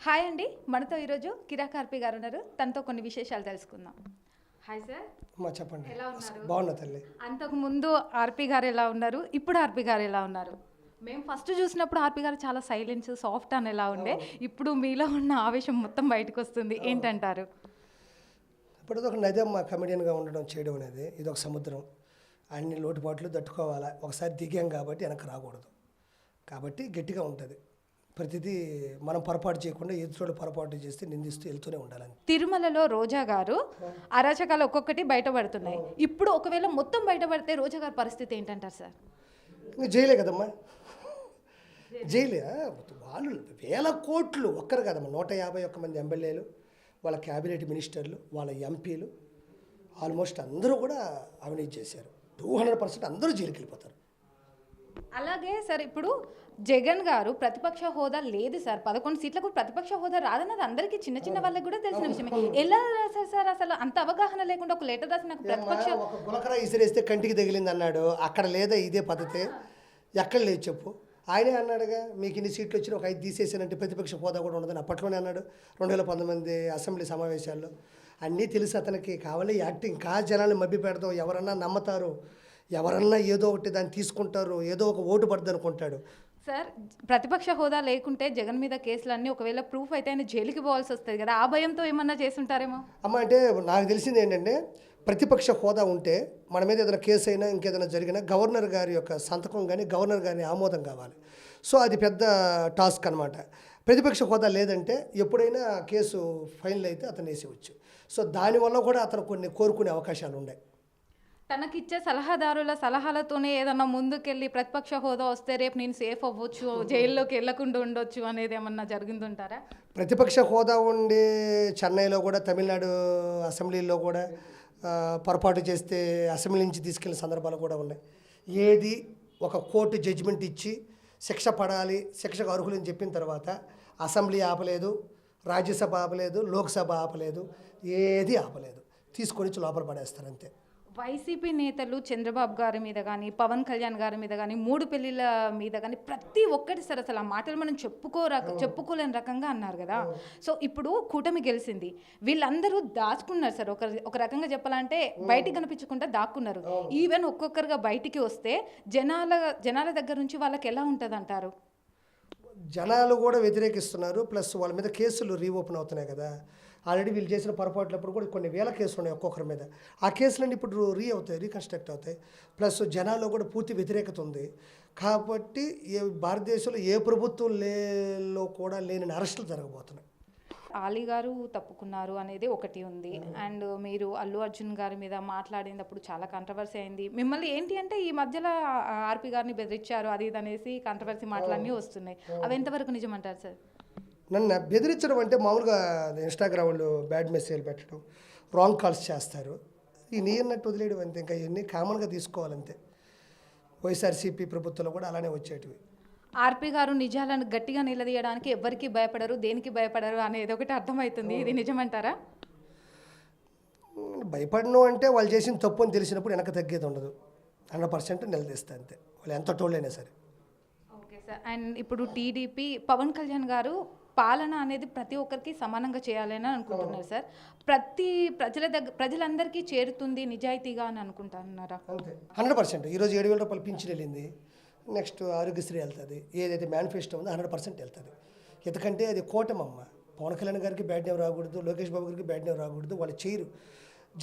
Hi అండి, మనతో ఈరోజు కిరా కార్పి గారు ఉన్నారు. తనతో కొన్ని విశేషాలు తెలుసుకుందాం. Hi sir. అమ్మా చెప్పండి. ఎలా ఉన్నారు? బాగున్నా తల్లి. అంతకు ముందు ఆర్పి గారు ఎలా ఉన్నారు, ఇప్పుడు ఆర్పి గారు ఎలా ఉన్నారు? మేము ఫస్ట్ చూసినప్పుడు ఆర్పి గారు చాలా సైలెన్స్ సాఫ్ట్ అని ఎలా ఉండే, ఇప్పుడు మీలో ఉన్న ఆవేశం మొత్తం బయటకు వస్తుంది. ఏంటంటారు? ఇప్పుడు ఒక నది అమ్మ కమెడియన్గా ఉండడం చేయడం అనేది ఇది ఒక సముద్రం. అన్ని లోటుపాట్లు తట్టుకోవాలా. ఒకసారి దిగాం కాబట్టి వెనక్కి రాకూడదు. కాబట్టి గట్టిగా ఉంటుంది. ప్రతిదీ మనం పొరపాటు చేయకుండా ఎదుటి పొరపాటు చేస్తే నిందిస్తూ వెళ్తూనే ఉండాలని. తిరుమలలో రోజా గారు అరాచకాలు ఒక్కొక్కటి బయటపడుతున్నాయి. ఇప్పుడు ఒకవేళ మొత్తం బయటపడితే రోజా గారి పరిస్థితి ఏంటంటారు సార్? ఇంకా జైలే కదమ్మా, జైలే. వాళ్ళు వేల కోట్లు ఒక్కరు కదమ్మా, 151 మంది ఎమ్మెల్యేలు, వాళ్ళ క్యాబినెట్ మినిస్టర్లు, వాళ్ళ ఎంపీలు ఆల్మోస్ట్ అందరూ కూడా అవినీతి చేశారు. 200% అందరూ జైలుకి వెళ్ళిపోతారు. అలాగే సార్, ఇప్పుడు జగన్ గారు ప్రతిపక్ష హోదా లేదు సార్, 11 సీట్లకు ప్రతిపక్ష హోదా రాదన్నది అందరికీ చిన్న చిన్న వాళ్ళకి కూడా తెలిసిన విషయమే. ఎలా రాశారు సార్? అసలు అంత అవగాహన లేకుండా ఒక లెటర్ రాసి నాకు ప్రతిపక్ష ఒక గులకర ఇసిరేస్తే కంటికి తగిలింది అన్నాడు. అక్కడ లేదా ఇదే పద్ధతి? ఎక్కడ లేదు చెప్పు. ఆయనే అన్నాడుగా, మీకు ఇన్ని సీట్లు వచ్చినా ఒక 5 తీసేసానంటే ప్రతిపక్ష హోదా కూడా ఉండదని అప్పట్లోనే అన్నాడు 2019 అసెంబ్లీ సమావేశాల్లో. అన్నీ తెలుసు అతనికి. కావాలి యాక్టింగ్. జనాన్ని మభ్య పెడతాం, ఎవరన్నా నమ్మతారు, ఎవరన్నా ఏదో ఒకటి దాన్ని తీసుకుంటారు, ఏదో ఒక ఓటు పడుతుంది అనుకుంటాడు. సార్, ప్రతిపక్ష హోదా లేకుంటే జగన్ మీద కేసులన్నీ ఒకవేళ ప్రూఫ్ అయితే ఆయన జైలుకి పోవాల్సి వస్తుంది కదా, ఆ భయంతో ఏమన్నా చేస్తుంటారేమో. అమ్మ అంటే నాకు తెలిసింది ఏంటంటే, ప్రతిపక్ష హోదా ఉంటే మన మీద ఏదైనా కేసు అయినా ఇంకేదైనా జరిగినా గవర్నర్ గారి యొక్క సంతకం కానీ గవర్నర్ గారి ఆమోదం కావాలి. సో అది పెద్ద టాస్క్ అనమాట. ప్రతిపక్ష హోదా లేదంటే ఎప్పుడైనా కేసు ఫైనల్ అయితే అతను వేసేవచ్చు. సో దానివల్ల కూడా అతను కొన్ని కోరుకునే అవకాశాలు ఉన్నాయి. తనకిచ్చే సలహాదారుల సలహాలతోనే ఏదన్నా ముందుకెళ్ళి ప్రతిపక్ష హోదా వస్తే రేపు నేను సేఫ్ అవ్వచ్చు, జైల్లోకి వెళ్ళకుండా ఉండొచ్చు అనేది ఏమన్నా జరిగిందంటారా? ప్రతిపక్ష హోదా ఉండి చెన్నైలో కూడా, తమిళనాడు అసెంబ్లీలో కూడా పొరపాటు చేస్తే అసెంబ్లీ నుంచి తీసుకెళ్ళిన సందర్భాలు కూడా ఉన్నాయి. ఏది ఒక కోర్టు జడ్జిమెంట్ ఇచ్చి శిక్ష పడాలి, శిక్షకు అర్హులని చెప్పిన తర్వాత అసెంబ్లీ ఆపలేదు, రాజ్యసభ ఆపలేదు, లోక్సభ ఆపలేదు, ఏది ఆపలేదు. తీసుకొని లోపల పడేస్తారు అంతే. వైసీపీ నేతలు చంద్రబాబు గారి మీద కానీ, పవన్ కళ్యాణ్ గారి మీద కానీ, 3 పెళ్లిళ్ళ మీద కానీ ప్రతి ఒక్కటి సార్ అసలు ఆ మాటలు మనం చెప్పుకోలేని రకంగా అన్నారు కదా. సో ఇప్పుడు కూటమి గెలిచింది, వీళ్ళందరూ దాచుకున్నారు సార్. ఒక రకంగా చెప్పాలంటే బయటికి కనిపించకుండా దాక్కున్నారు. ఈవెన్ ఒక్కొక్కరుగా బయటికి వస్తే జనాల దగ్గర నుంచి వాళ్ళకి ఎలా ఉంటుంది అంటారు? జనాలు కూడా వ్యతిరేకిస్తున్నారు. ప్లస్ వాళ్ళ మీద కేసులు రీఓపెన్ అవుతున్నాయి కదా. ఆల్రెడీ వీళ్ళు చేసిన పొరపాట్లప్పుడు కూడా కొన్ని వేల కేసులు ఉన్నాయి ఒక్కొక్కరి మీద. ఆ కేసులన్నీ ఇప్పుడు రీకన్స్ట్రక్ట్ అవుతాయి. ప్లస్ జనాల్లో కూడా పూర్తి వ్యతిరేకత ఉంది. కాబట్టి భారతదేశంలో ఏ ప్రభుత్వంలో కూడా లేని అరెస్టులు జరగబోతున్నాయి. ఆలీ గారు తప్పుకున్నారు అనేది ఒకటి ఉంది. అండ్ మీరు అల్లు అర్జున్ గారి మీద మాట్లాడినప్పుడు చాలా కాంట్రవర్సీ అయింది. మిమ్మల్ని ఏంటి అంటే ఈ మధ్యలో ఆర్పి గారిని బెదిరించారు అది ఇది అనేసి కాంట్రవర్సీ మాటలన్నీ వస్తున్నాయి. అవి ఎంతవరకు నిజమంటారు సార్? నన్ను బెదిరించడం అంటే మామూలుగా ఇన్స్టాగ్రామ్లో బ్యాడ్ మెసేజ్లు పెట్టడం, రాంగ్ కాల్స్ చేస్తారు. ఈ నీ అన్నట్టు వదిలేయడం అంతే. ఇంకా ఇవన్నీ కామన్గా తీసుకోవాలంతే. వైఎస్ఆర్సీపీ ప్రభుత్వంలో కూడా అలానే వచ్చేటివి. ఆర్పి గారు నిజాలను గట్టిగా నిలదీయడానికి ఎవరికి భయపడరు, దేనికి భయపడరు అనేది ఒకటి అర్థమవుతుంది. ఇది నిజమంటారా? భయపడను అంటే వాళ్ళు చేసిన తప్పు అని తెలిసినప్పుడు వెనక తగ్గేది ఉండదు. 100% నిలదీస్తా అంతే, వాళ్ళు ఎంత టోళ్ళైనా సరే. Okay sir. అండ్ ఇప్పుడు టీడీపీ పవన్ కళ్యాణ్ గారు పాలన అనేది ప్రతి ఒక్కరికి సమానంగా చేయాలని అనుకుంటున్నారు సార్. ప్రజలందరికీ చేరుతుంది నిజాయితీగా అని అనుకుంటున్నారా? అంతే, 100%. ఈరోజు 7,000 రూపాయలు పింఛన్ వెళ్ళింది, నెక్స్ట్ ఆరోగ్యశ్రీ వెళ్తుంది, ఏదైతే మేనిఫెస్టో ఉందో 100% వెళ్తుంది. ఎందుకంటే అది కూటమమ్మ. పవన్ కళ్యాణ్ గారికి బ్యాడ్ నేమ్ రాకూడదు, లోకేష్ బాబు గారికి బ్యాడ్ నేమ్ రాకూడదు. వాళ్ళు చేయరు.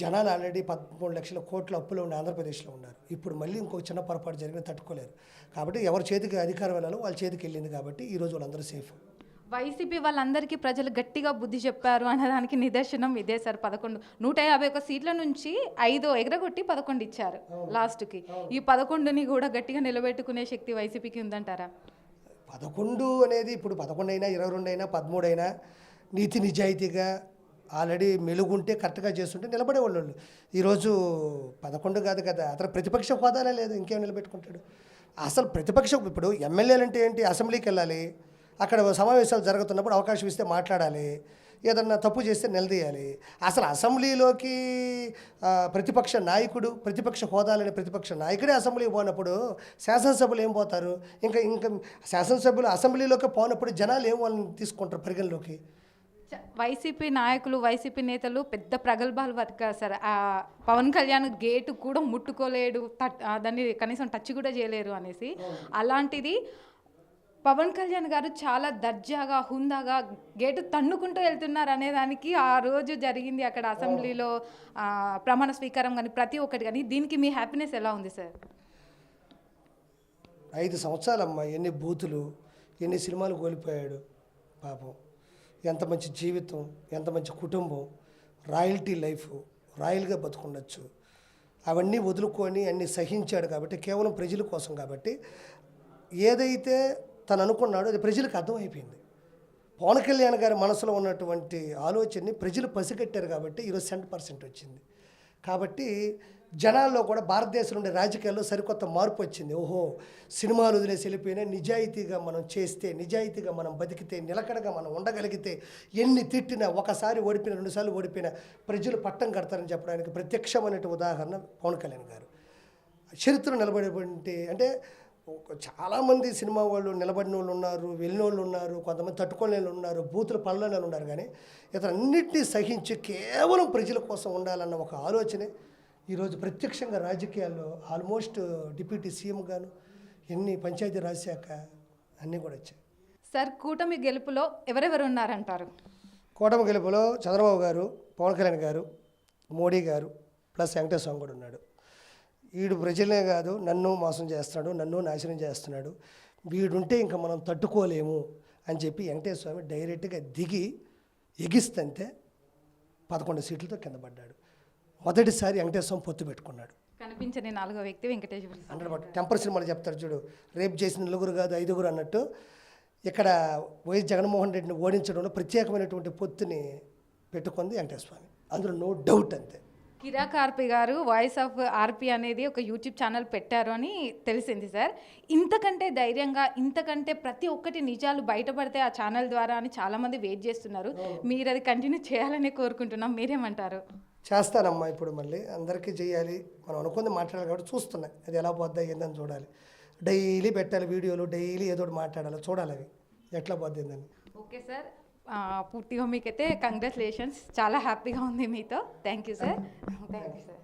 జనాలు ఆల్రెడీ 13 లక్షల కోట్ల అప్పులు ఉండి ఆంధ్రప్రదేశ్లో ఉన్నారు. ఇప్పుడు మళ్ళీ ఇంకో చిన్న పొరపాటు జరిగిన తట్టుకోలేరు. కాబట్టి ఎవరి చేతికి అధికారం వెళ్ళాలో వాళ్ళ చేతికి వెళ్ళింది. కాబట్టి ఈరోజు వాళ్ళందరూ సేఫ్. వైసీపీ వాళ్ళందరికీ ప్రజలు గట్టిగా బుద్ధి చెప్పారు అనేదానికి నిదర్శనం ఇదే సార్. 151 సీట్ల నుంచి 5 ఎగరగొట్టి 11 ఇచ్చారు లాస్ట్కి. ఈ 11ని కూడా గట్టిగా నిలబెట్టుకునే శక్తి వైసీపీకి ఉందంటారా? 11 అనేది ఇప్పుడు 11 అయినా 22 అయినా 13 అయినా నీతి నిజాయితీగా ఆల్రెడీ మెలుగుంటే కరెక్ట్గా చేస్తుంటే నిలబడేవాళ్ళు. ఈరోజు 11 కాదు కదా, అతను ప్రతిపక్ష హోదానే లేదు, ఇంకేం నిలబెట్టుకుంటాడు? అసలు ప్రతిపక్షం ఇప్పుడు ఎమ్మెల్యేలు అంటే ఏంటి? అసెంబ్లీకి వెళ్ళాలి, అక్కడ సమావేశాలు జరుగుతున్నప్పుడు అవకాశం ఇస్తే మాట్లాడాలి, ఏదన్నా తప్పు చేస్తే నిలదీయాలి. అసలు అసెంబ్లీలోకి ప్రతిపక్ష నాయకుడు, ప్రతిపక్ష హోదాలని ప్రతిపక్ష నాయకుడే అసెంబ్లీకి పోనప్పుడు శాసనసభ్యులు ఏం పోతారు? ఇంకా ఇంకా శాసనసభ్యులు అసెంబ్లీలోకి పోనప్పుడు జనాలు ఏం వాళ్ళని తీసుకుంటారు పరిగణలోకి? వైసీపీ నాయకులు, వైసీపీ నేతలు పెద్ద ప్రగల్భాలు బతికారు సార్. పవన్ కళ్యాణ్ గేటు కూడా ముట్టుకోలేడు, దాన్ని కనీసం టచ్ కూడా చేయలేరు అనేసి. అలాంటిది పవన్ కళ్యాణ్ గారు చాలా దర్జాగా, హుందాగా గేటు తన్నుకుంటూ వెళ్తున్నారు అనే దానికి ఆ రోజు జరిగింది అక్కడ అసెంబ్లీలో ప్రమాణ స్వీకారం కానీ ప్రతి ఒక్కటి కానీ. దీనికి మీ హ్యాపీనెస్ ఎలా ఉంది సార్? 5 సంవత్సరాలమ్మా, ఎన్ని బూతులు, ఎన్ని సినిమాలు కోల్పోయాడు పాపం. ఎంత మంచి జీవితం, ఎంత మంచి కుటుంబం, రాయల్టీ లైఫ్, రాయల్గా బతుకుండొచ్చు. అవన్నీ వదులుకొని అన్నీ సహించాడు కాబట్టి, కేవలం ప్రజల కోసం కాబట్టి, ఏదైతే తను అనుకున్నాడో అది ప్రజలకు అర్థమైపోయింది. పవన్ కళ్యాణ్ గారి మనసులో ఉన్నటువంటి ఆలోచనని ప్రజలు పసిగట్టారు కాబట్టి ఈరోజు 100% వచ్చింది. కాబట్టి జనాల్లో కూడా భారతదేశంలో ఉండే రాజకీయాల్లో సరికొత్త మార్పు వచ్చింది. ఓహో, సినిమాలు వదిలేసి వెళ్ళిపోయినా నిజాయితీగా మనం చేస్తే, నిజాయితీగా మనం బతికితే, నిలకడగా మనం ఉండగలిగితే, ఎన్ని తిట్టినా, ఒకసారి ఓడిపోయినా, 2 సార్లు ఓడిపోయినా ప్రజలు పట్టం కడతారని చెప్పడానికి ప్రత్యక్షమైన ఉదాహరణ పవన్ కళ్యాణ్ గారు. చరిత్ర నిలబడేటువంటి అంటే చాలామంది సినిమా వాళ్ళు నిలబడిన వాళ్ళు ఉన్నారు, వెళ్ళిన వాళ్ళు ఉన్నారు, కొంతమంది తట్టుకోలేని వాళ్ళు ఉన్నారు, బూతులు పనులని వాళ్ళు ఉన్నారు. కానీ ఇతను అన్నింటినీ సహించి కేవలం ప్రజల కోసం ఉండాలన్న ఒక ఆలోచనే ఈరోజు ప్రత్యక్షంగా రాజకీయాల్లో ఆల్మోస్ట్ డిప్యూటీ సీఎం గాను, ఎన్ని పంచాయతీ రాజ్ శాఖ అన్నీ కూడా వచ్చాయి. సార్, కూటమి గెలుపులో ఎవరెవరు ఉన్నారంటారు? కూటమి గెలుపులో చంద్రబాబు గారు, పవన్ కళ్యాణ్ గారు, మోడీ గారు ప్లస్ వెంకటేశ్వర స్వామి కూడా ఉన్నాడు. వీడు ప్రజలే కాదు, నన్ను మోసం చేస్తున్నాడు, నన్ను నాశనం చేస్తున్నాడు, వీడుంటే ఇంకా మనం తట్టుకోలేము అని చెప్పి వెంకటేశ్వర స్వామి డైరెక్ట్గా దిగి ఎగిస్తంతే 11 సీట్లతో కింద పడ్డాడు. మొదటిసారి వెంకటేశ్వర స్వామి పొత్తు పెట్టుకున్నాడు. కనిపించని 4వ వ్యక్తి వెంకటేశ్వర. 100% టెంపర్ సినిమాలు చెప్తారు చూడు, రేపు చేసిన 4 కాదు 5 అన్నట్టు ఇక్కడ వైఎస్ జగన్మోహన్ రెడ్డిని ఓడించడంలో ప్రత్యేకమైనటువంటి పొత్తుని పెట్టుకుంది వెంకటేశ్వర స్వామి, అందులో నో డౌట్. అంతే. కిరాక్ ఆర్పి గారు వాయిస్ ఆఫ్ ఆర్పి అనేది ఒక యూట్యూబ్ ఛానల్ పెట్టారు అని తెలిసింది సార్. ఇంతకంటే ధైర్యంగా, ఇంతకంటే ప్రతి ఒక్కటి నిజాలు బయటపడితే ఆ ఛానల్ ద్వారా అని చాలామంది వెయిట్ చేస్తున్నారు. మీరు అది కంటిన్యూ చేయాలని కోరుకుంటున్నాం. మీరేమంటారు? చేస్తానమ్మా, ఇప్పుడు మళ్ళీ అందరికీ చేయాలి, మనం అనుకుంది మాట్లాడాలి కాబట్టి చూస్తున్నాయి. అది ఎలా పోద్దా ఏందని చూడాలి. డైలీ పెట్టాలి వీడియోలు, డైలీ ఏదో మాట్లాడాలి, చూడాలి అవి ఎట్లా పోద్ది ఏందని. ఓకే సార్, పూర్తిగా మీకైతే కంగ్రాచులేషన్స్. చాలా హ్యాపీగా ఉంది మీతో. Thank you sir. Thank you sir.